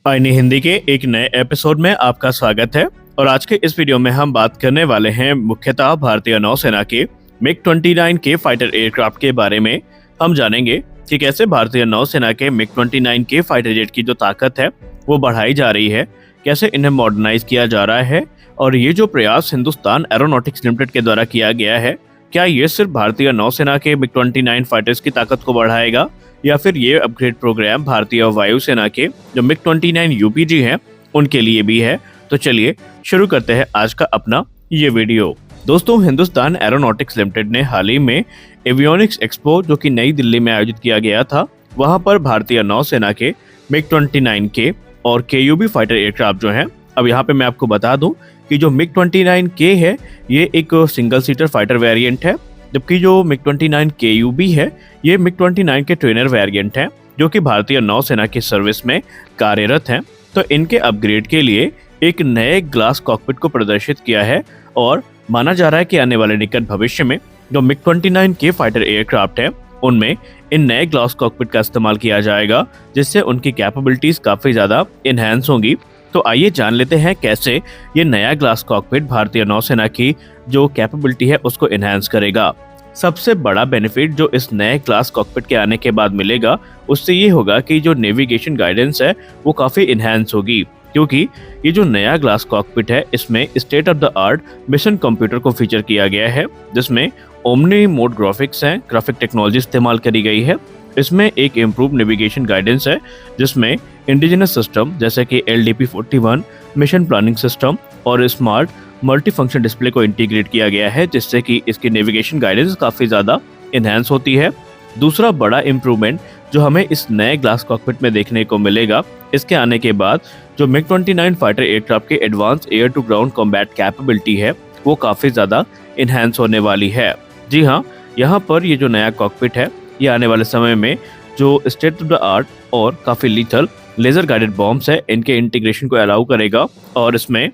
आईनी हिंदी के एक नए एपिसोड में आपका स्वागत है। और आज के इस वीडियो में हम बात करने वाले हैं मुख्यतः भारतीय नौसेना के मिग-29 के फाइटर एयरक्राफ्ट के बारे में। हम जानेंगे कि कैसे भारतीय नौसेना के मिग-29 के फाइटर जेट की जो ताकत है वो बढ़ाई जा रही है, कैसे इन्हें मॉडर्नाइज किया जा रहा है, और ये जो प्रयास हिंदुस्तान एरोनॉटिक्स लिमिटेड के द्वारा किया गया है, क्या ये सिर्फ भारतीय नौसेना के मिग-29 फाइटर्स की ताकत को बढ़ाएगा या फिर ये अपग्रेड प्रोग्राम भारतीय वायुसेना के जो मिग-29 यूपीजी हैं उनके लिए भी है। तो चलिए शुरू करते हैं आज का अपना ये वीडियो। दोस्तों, हिंदुस्तान एरोनॉटिक्स लिमिटेड ने हाल ही में एवियोनिक्स एक्सपो जो कि नई दिल्ली में आयोजित किया गया था, वहां पर भारतीय नौसेना के मिग-29 के और केयूबी फाइटर एयरक्राफ्ट जो हैं, अब यहाँ पे मैं आपको बता दूं कि जो मिग-29 के है ये एक सिंगल सीटर फाइटर वेरिएंट है, जबकि जो मिग-29 केयूबी है ये मिग-29 के ट्रेनर वेरिएंट है जो कि भारतीय नौसेना की सर्विस में कार्यरत हैं। तो इनके अपग्रेड के लिए एक नए ग्लास कॉकपिट को प्रदर्शित किया है और माना जा रहा है कि आने वाले निकट भविष्य में जो मिग-29 के फाइटर एयरक्राफ्ट है उनमें इन नए ग्लास कॉकपिट का इस्तेमाल किया जाएगा, जिससे उनकी कैपेबिलिटीज काफी ज्यादा इनहैंस होंगी। तो आइए जान लेते हैं कैसे ये नया ग्लास कॉकपिट भारतीय नौसेना की जो कैपेबिलिटी है उसको इनहैंस करेगा। सबसे बड़ा बेनिफिट जो इस नए ग्लास कॉकपिट के आने के बाद मिलेगा उससे ये होगा कि जो नेविगेशन गाइडेंस है वो काफी इनहैंस होगी, क्योंकि ये जो नया ग्लास कॉकपिट है इसमें state of the art mission computer को फीचर किया गया है, जिसमें ओमनी मोड ग्राफिक्स हैं, ग्राफिक टेक्नोलॉजी इस्तेमाल करी गई है। इसमें एक इम्प्रूव नेविगेशन गाइडेंस है जिसमें इंडिजिनस सिस्टम जैसे कि LDP-41 मिशन प्लानिंग सिस्टम और स्मार्ट मल्टी फंक्शन डिस्प्ले को इंटीग्रेट किया गया है, जिससे कि इसकी नेविगेशन गाइडेंस काफ़ी ज़्यादा इनहैंस होती है। दूसरा बड़ा इम्प्रूवमेंट जो हमें इस नए ग्लास कॉकपिट में देखने को मिलेगा इसके आने के बाद जो मिग-29 फाइटर एयरक्राफ्ट के advance air to ground combat capability है वो काफ़ी ज़्यादा इनहैंस होने वाली है। जी हाँ, यहाँ पर ये जो नया कॉकपिट है ये आने वाले समय में जो स्टेट ऑफ द आर्ट और काफ़ी लीथल लेजर गाइडेड बॉम्ब्स है इनके इंटीग्रेशन को अलाउ करेगा, और इसमें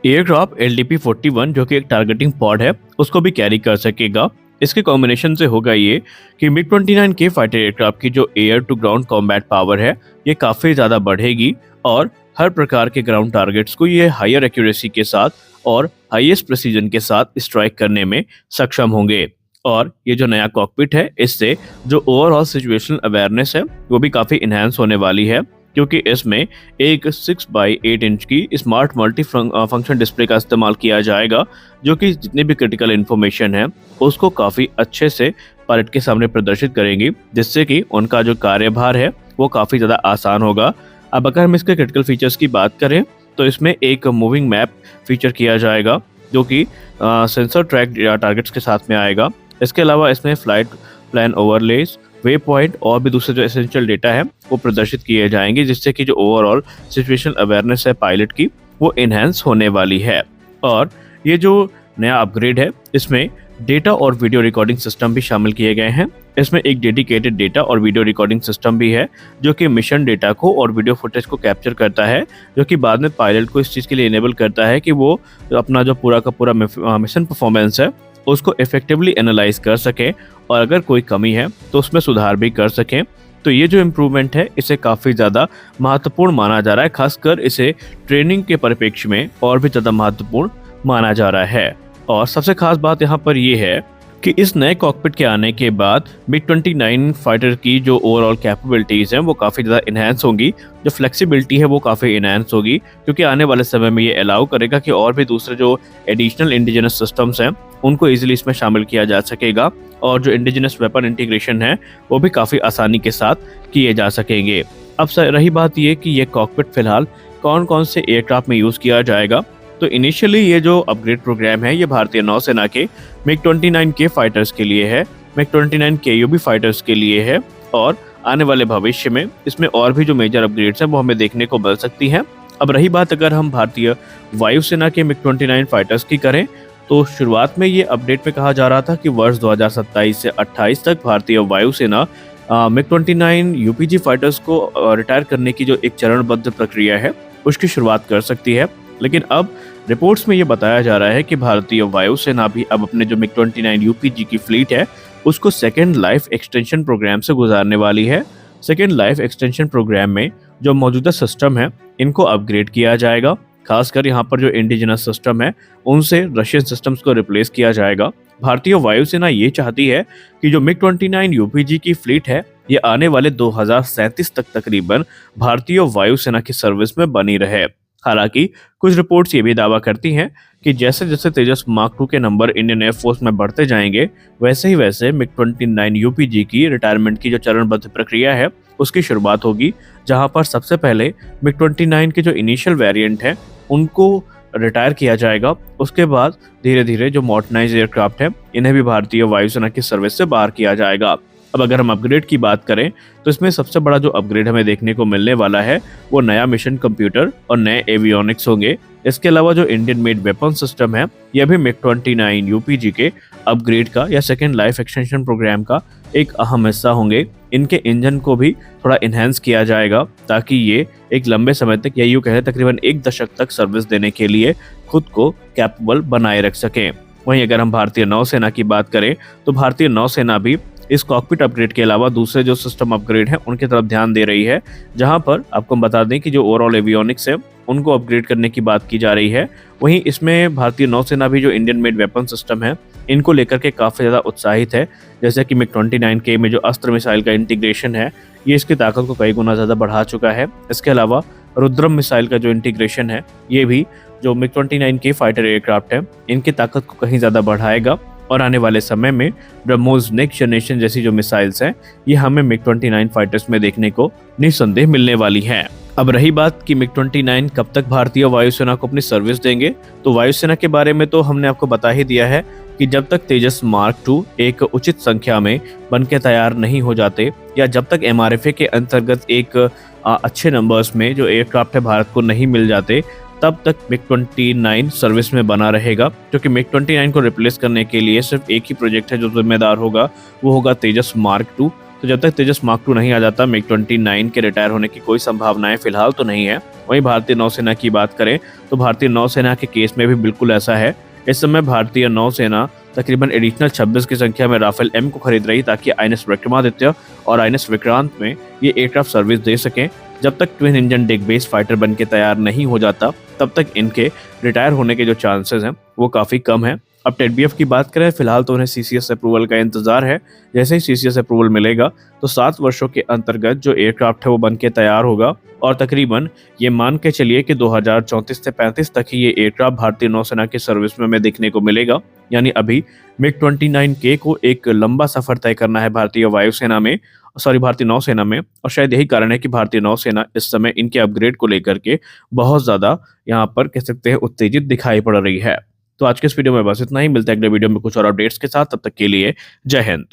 एयरक्राफ्ट LDP-41 जो कि एक टारगेटिंग पॉड है उसको भी कैरी कर सकेगा। इसके कॉम्बिनेशन से होगा ये कि मिग-29 के फाइटर एयरक्राफ्ट की जो air to ground combat power है ये काफ़ी ज़्यादा बढ़ेगी और हर प्रकार के ग्राउंड टारगेट्स को ये हायर एक्यूरेसी के साथ और हाईएस्ट प्रिसीजन के साथ स्ट्राइक करने में सक्षम होंगे। और ये जो नया कॉकपिट है इससे जो ओवरऑल सिचुएशनल अवेयरनेस है वो भी काफ़ी इनहैंस होने वाली है, क्योंकि इसमें एक 6x8 इंच की स्मार्ट मल्टी फंक्शन डिस्प्ले का इस्तेमाल किया जाएगा, जो कि जितनी भी क्रिटिकल इन्फॉर्मेशन है उसको काफ़ी अच्छे से पायलट के सामने प्रदर्शित करेंगी, जिससे कि उनका जो कार्यभार है वो काफ़ी ज़्यादा आसान होगा। अब अगर हम इसके क्रिटिकल फीचर्स की बात करें तो इसमें एक मूविंग मैप फीचर किया जाएगा जो कि सेंसर ट्रैक टारगेट्स के साथ में आएगा। इसके अलावा इसमें flight plan overlays, way point और भी दूसरे जो एसेंशियल डेटा है वो प्रदर्शित किए जाएंगे, जिससे कि जो ओवरऑल सिचुएशनल अवेयरनेस है पायलट की वो इनहैंस होने वाली है। और ये जो नया अपग्रेड है इसमें डेटा और वीडियो रिकॉर्डिंग सिस्टम भी शामिल किए गए हैं। इसमें एक डेडिकेटेड डेटा और वीडियो रिकॉर्डिंग सिस्टम भी है जो कि मिशन डेटा को और वीडियो फुटेज को कैप्चर करता है, जो कि बाद में पायलट को इस चीज़ के लिए इनेबल करता है कि वो अपना जो पूरा का पूरा मिशन परफॉर्मेंस है उसको इफेक्टिवली एनालाइज कर सके और अगर कोई कमी है तो उसमें सुधार भी कर सकें। तो ये जो इम्प्रूवमेंट है इसे काफ़ी ज़्यादा महत्वपूर्ण माना जा रहा है, खासकर इसे ट्रेनिंग के परिप्रेक्ष्य में और भी ज़्यादा महत्वपूर्ण माना जा रहा है। और सबसे खास बात यहाँ पर यह है कि इस नए कॉकपिट के आने के बाद मिग-29 फाइटर की जो ओवरऑल कैपेबिलिटीज़ हैं वो काफ़ी ज़्यादा इनहैंस होंगी, जो फ्लेक्सिबिलिटी है वो काफ़ी इनहैंस होगी, क्योंकि आने वाले समय में ये अलाउ करेगा कि और भी दूसरे जो एडिशनल इंडिजिनस सिस्टम्स हैं उनको ईजिली इसमें शामिल किया जा सकेगा, और जो इंडिजिनस वेपन इंटीग्रेशन है वो भी काफ़ी आसानी के साथ किए जा सकेंगे। अब रही बात ये कि ये कॉकपिट फिलहाल कौन कौन से एयरक्राफ्ट में यूज़ किया जाएगा, तो इनिशियली ये जो अपग्रेड प्रोग्राम है ये भारतीय नौसेना के मिग-29 के फाइटर्स के लिए है, मिग-29 केयूबी फाइटर्स के लिए है, और आने वाले भविष्य में इसमें और भी जो मेजर अपग्रेड्स हैं वो हमें देखने को मिल सकती हैं। अब रही बात अगर हम भारतीय वायुसेना के मिग-29 फाइटर्स की करें तो शुरुआत में ये अपडेट में कहा जा रहा था कि वर्ष 2027 से 28 तक भारतीय वायुसेना मिग-29 यूपीजी फाइटर्स को रिटायर करने की जो एक चरणबद्ध प्रक्रिया है उसकी शुरुआत कर सकती है। लेकिन अब रिपोर्ट्स में ये बताया जा रहा है कि भारतीय वायुसेना भी अब अपने जो मिग-29 यूपीजी की फ्लीट है उसको सेकेंड लाइफ एक्सटेंशन प्रोग्राम से गुजारने वाली है। सेकेंड लाइफ एक्सटेंशन प्रोग्राम में जो मौजूदा सिस्टम है इनको अपग्रेड किया जाएगा। खासकर यहाँ पर जो इंडिजिनस सिस्टम है उनसे रशियन सिस्टम्स को रिप्लेस किया जाएगा। भारतीय वायुसेना ये चाहती है कि जो मिग 29 यूपीजी की फ्लीट है ये आने वाले 2037 तक तकरीबन भारतीय वायुसेना की सर्विस में बनी रहे। हालांकि कुछ रिपोर्ट्स ये भी दावा करती हैं कि जैसे जैसे तेजस मार्क 2 के नंबर इंडियन एयरफोर्स में बढ़ते जाएंगे वैसे ही वैसे मिग 29 यूपीजी की रिटायरमेंट की जो चरणबद्ध प्रक्रिया है उसकी शुरुआत होगी, जहां पर सबसे पहले मिग 29 के जो इनिशियल वेरिएंट है उनको रिटायर किया जाएगा। उसके बाद धीरे धीरे जो मॉडर्नाइज एयरक्राफ्ट है इन्हें भी भारतीय वायुसेना की सर्विस से बाहर किया जाएगा। अब अगर हम अपग्रेड की बात करें तो इसमें सबसे बड़ा जो अपग्रेड हमें देखने को मिलने वाला है वो नया मिशन कंप्यूटर और नए एवियोनिक्स होंगे। इसके अलावा जो इंडियन मेड वेपन सिस्टम है यह भी मिग 29 यूपीजी के अपग्रेड का या सेकेंड लाइफ एक्सटेंशन प्रोग्राम का एक अहम हिस्सा होंगे। इनके इंजन को भी थोड़ा इन्हेंस किया जाएगा ताकि ये एक लंबे समय तक या यूं कहें तकरीबन 1 दशक तक सर्विस देने के लिए खुद को कैपेबल बनाए रख सकें। वहीं अगर हम भारतीय नौसेना की बात करें तो भारतीय नौसेना भी इस कॉकपिट अपग्रेड के अलावा दूसरे जो सिस्टम अपग्रेड है उनकी तरफ ध्यान दे रही है, जहां पर आपको बता दें कि जो ओवरऑल एवियोनिक्स है उनको अपग्रेड करने की बात की जा रही है। वहीं इसमें भारतीय नौसेना भी जो इंडियन मेड वेपन सिस्टम है इनको लेकर के काफ़ी ज़्यादा उत्साहित है। जैसे कि मिग 29K में जो अस्त्र मिसाइल का इंटीग्रेशन है ये इसकी ताकत को कई गुना ज़्यादा बढ़ा चुका है। इसके अलावा रुद्रम मिसाइल का जो इंटीग्रेशन है ये भी जो मिग 29K फाइटर एयरक्राफ्ट है इनकी ताकत को कहीं ज़्यादा बढ़ाएगा और आने वाले समय में ब्रह्मोस नेक्स्ट जनरेशन जैसी जो मिसाइल्स हैं ये हमें मिग 29 फाइटर्स में देखने को निस्संदेह मिलने वाली हैं। अब रही बात कि मिग 29 कब तक भारतीय वायुसेना को अपनी सर्विस देंगे, तो वायुसेना के बारे में तो हमने आपको बता ही दिया है कि जब तक तेजस मार्क 2 एक उचित संख्या में बनके तैयार नहीं हो जाते या जब तक MRFA के अंतर्गत एक अच्छे नंबर्स में जो एयरक्राफ्ट है भारत को नहीं मिल जाते तब तक मिग 29 सर्विस में बना रहेगा, क्योंकि मिग 29 को रिप्लेस करने के लिए सिर्फ एक ही प्रोजेक्ट है जो जिम्मेदार होगा, वो होगा तेजस मार्क 2। तो जब तक तेजस मार्क 2 नहीं आ जाता मिग 29 के रिटायर होने की कोई संभावनाएं फिलहाल तो नहीं है। वहीं भारतीय नौसेना की बात करें तो भारतीय नौसेना के केस में भी बिल्कुल ऐसा है। इस समय भारतीय नौसेना तकरीबन एडिशनल 26 की संख्या में राफेल M को खरीद रही ताकि INS विक्रमादित्य और INS विक्रांत में ये एयरक्राफ्ट सर्विस दे सकें। जब तक twin engine deck based fighter बन के तैयार नहीं हो जाता तब तक इनके रिटायर होने के जो चांसेस हैं वो काफ़ी कम है। अब टेडबीएफ की बात करें फिलहाल तो उन्हें CCS अप्रूवल का इंतजार है। जैसे ही CCS अप्रूवल मिलेगा तो 7 वर्षों के अंतर्गत जो एयरक्राफ्ट है वो बन के तैयार होगा और तकरीबन ये मान के चलिए कि 2034 से 35 तक ही ये एयरक्राफ्ट भारतीय नौसेना की सर्विस में हमें देखने को मिलेगा। यानी अभी मिग 29K को एक लंबा सफर तय करना है भारतीय नौसेना में, और शायद यही कारण है कि भारतीय नौसेना इस समय इनके अपग्रेड को लेकर के बहुत ज़्यादा यहाँ पर कह सकते हैं उत्तेजित दिखाई पड़ रही है। तो आज के इस वीडियो में बस इतना ही, मिलते हैं अगले वीडियो में कुछ और अपडेट्स के साथ। तब तक के लिए जय हिंद।